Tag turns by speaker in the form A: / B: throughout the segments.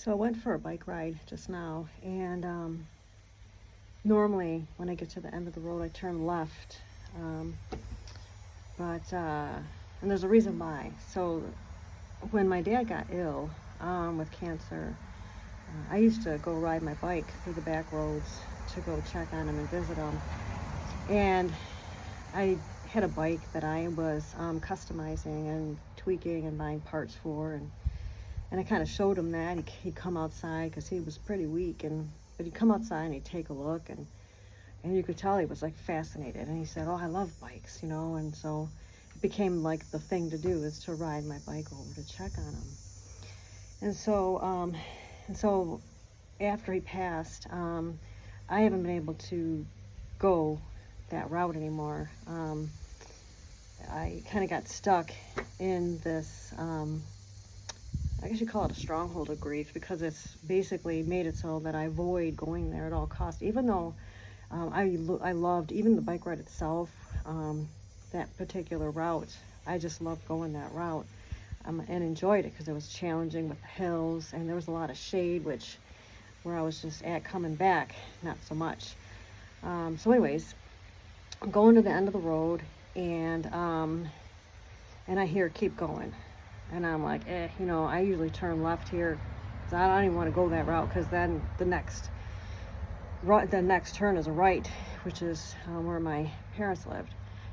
A: So I went for a bike ride just now, and normally when I get to the end of the road, I turn left. Um, but and there's a reason why. So when my dad got ill with cancer, I used to go ride my bike through the back roads to go check on him and visit him. And I had a bike that I was customizing and tweaking and buying parts for, and I kind of showed him that. He'd come outside because he was pretty weak, but he'd come outside and he'd take a look, and you could tell he was like fascinated. And he said, "Oh, I love bikes," and so it became like the thing to do is to ride my bike over to check on him. And so after he passed, I haven't been able to go that route anymore. I kind of got stuck in this. I guess you call it a stronghold of grief, because it's basically made it so that I avoid going there at all costs, even though I loved even the bike ride itself, that particular route. I just loved going that route, and enjoyed it because it was challenging with the hills, and there was a lot of shade, which where I was just at coming back, not so much. So anyways, I'm going to the end of the road, and I hear keep going. And I'm like, I usually turn left here because I don't even want to go that route, because then the next turn is a right, which is where my parents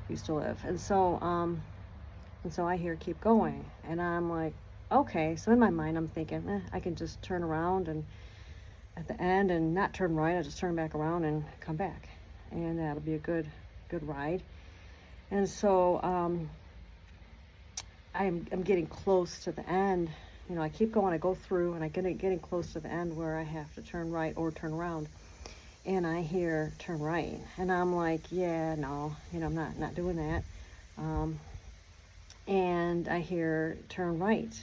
A: used to live. And so I hear keep going, and I'm like, okay. So in my mind, I'm thinking, I can just turn around and at the end and not turn right. I just turn back around and come back, and that'll be a good ride. And so I'm getting close to the end. I keep going. I go through, and I getting close to the end where I have to turn right or turn around. And I hear turn right, and I'm like, yeah, no, I'm not doing that. And I hear turn right,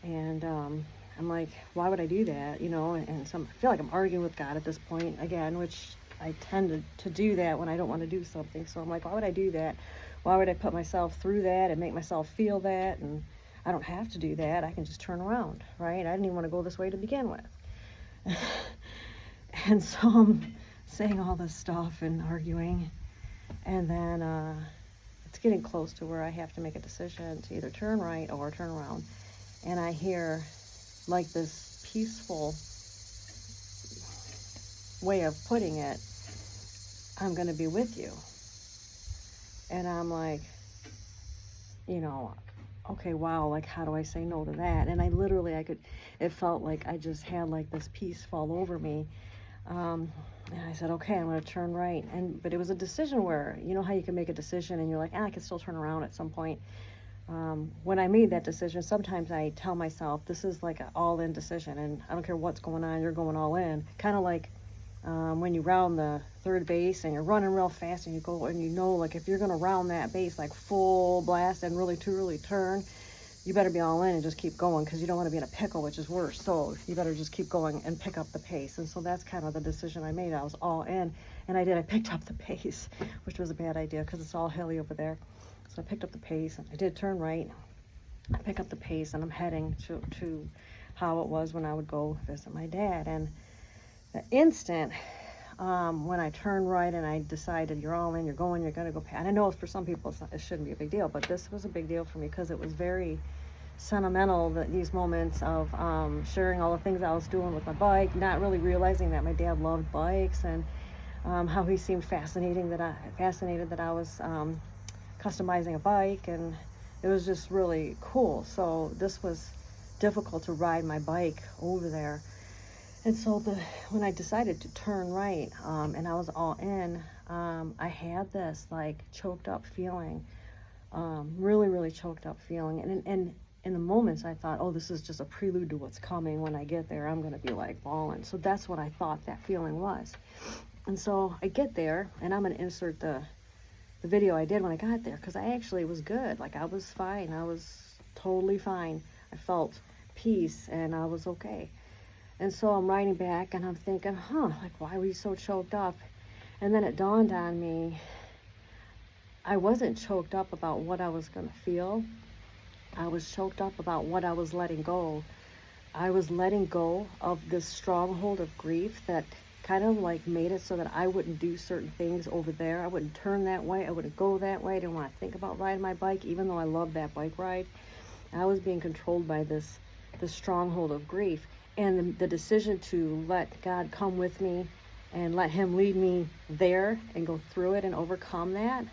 A: and I'm like, why would I do that? And so I feel like I'm arguing with God at this point again, which I tend to do that when I don't want to do something. So I'm like, why would I do that? Why would I put myself through that and make myself feel that? And I don't have to do that. I can just turn around, right? I didn't even want to go this way to begin with. And so I'm saying all this stuff and arguing, and then it's getting close to where I have to make a decision to either turn right or turn around. And I hear like this peaceful way of putting it, I'm going to be with you. And I'm like, okay, wow, like, how do I say no to that? And it felt like I just had like this peace fall over me. And I said, okay, I'm going to turn right. But it was a decision where, how you can make a decision and you're like, I can still turn around at some point. When I made that decision, sometimes I tell myself, this is like an all-in decision, and I don't care what's going on, you're going all in. Kind of like when you round the third base and you're running real fast, and you go, and like if you're going to round that base like full blast and really truly turn, you better be all in and just keep going, because you don't want to be in a pickle, which is worse. So you better just keep going and pick up the pace. And so that's kind of the decision I made. I was all in, and I picked up the pace, which was a bad idea because it's all hilly over there. So I picked up the pace, and I did turn right. I pick up the pace, and I'm heading to how it was when I would go visit my dad. And the instant when I turned right and I decided, you're all in, you're going to go past. And I know for some people it shouldn't be a big deal, but this was a big deal for me because it was very sentimental, these moments of sharing all the things I was doing with my bike, not really realizing that my dad loved bikes, and how he seemed fascinated that I was customizing a bike, and it was just really cool. So this was difficult to ride my bike over there. And so when I decided to turn right, and I was all in, I had this like choked up feeling, really, really choked up feeling. And in the moments I thought, oh, this is just a prelude to what's coming. When I get there, I'm going to be like bawling. So that's what I thought that feeling was. And so I get there, and I'm going to insert the video I did when I got there, because I actually was good. Like, I was fine. I was totally fine. I felt peace, and I was okay. And so I'm riding back, and I'm thinking, like, why were you so choked up? And then it dawned on me, I wasn't choked up about what I was going to feel. I was choked up about what I was letting go I was letting go of this stronghold of grief that kind of like made it so that I wouldn't do certain things over there. I wouldn't turn that way. I wouldn't go that way. I didn't want to think about riding my bike, even though I loved that bike ride. I was being controlled by this stronghold of grief. And the decision to let God come with me and let Him lead me there and go through it and overcome that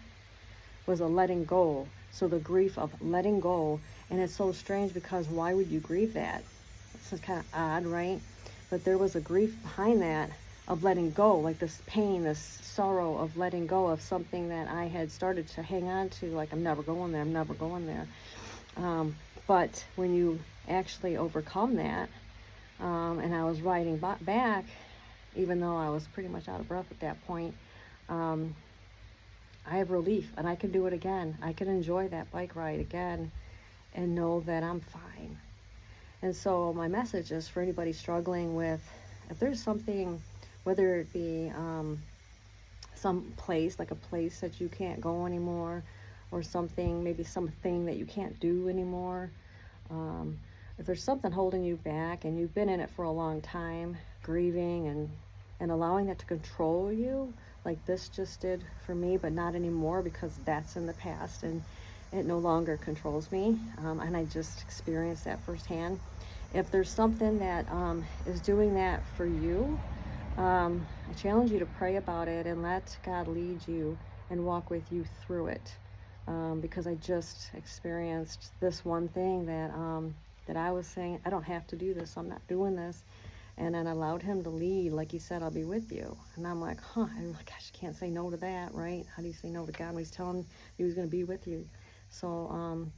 A: was a letting go. So the grief of letting go, and it's so strange because why would you grieve that? It's kind of odd, right? But there was a grief behind that of letting go, like this pain, this sorrow of letting go of something that I had started to hang on to, like I'm never going there, I'm never going there. But when you actually overcome that, and I was riding back, even though I was pretty much out of breath at that point, I have relief and I can do it again. I can enjoy that bike ride again and know that I'm fine. And so my message is for anybody struggling with, if there's something, whether it be some place, like a place that you can't go anymore, or something, maybe something that you can't do anymore. If there's something holding you back and you've been in it for a long time, grieving and allowing that to control you, like this just did for me, but not anymore because that's in the past and it no longer controls me. And I just experienced that firsthand. If there's something that is doing that for you, I challenge you to pray about it and let God lead you and walk with you through it. Because I just experienced this one thing that I was saying, I don't have to do this, I'm not doing this. And then I allowed Him to lead, like He said, I'll be with you. And I'm like, gosh, I can't say no to that, right? How do you say no to God when He's telling He was going to be with you? So,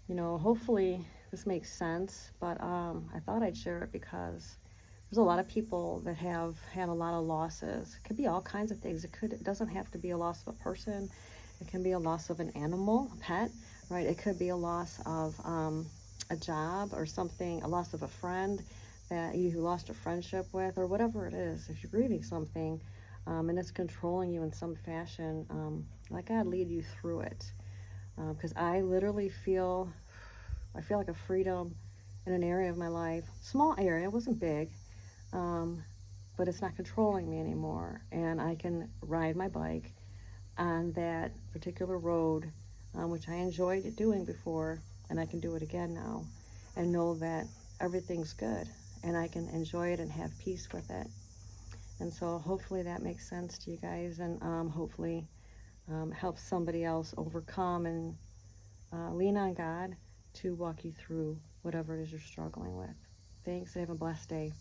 A: hopefully this makes sense, but I thought I'd share it because there's a lot of people that have had a lot of losses. It could be all kinds of things. It doesn't have to be a loss of a person. It can be a loss of an animal, a pet, right? It could be a loss of a job or something, a loss of a friend that you lost a friendship with, or whatever it is. If you're grieving something and it's controlling you in some fashion, let God lead you through it. Because I literally I feel like a freedom in an area of my life, small area, it wasn't big, but it's not controlling me anymore. And I can ride my bike on that particular road, which I enjoyed doing before, and I can do it again now and know that everything's good and I can enjoy it and have peace with it. And so hopefully that makes sense to you guys, and hopefully helps somebody else overcome and lean on God to walk you through whatever it is you're struggling with. Thanks, and have a blessed day.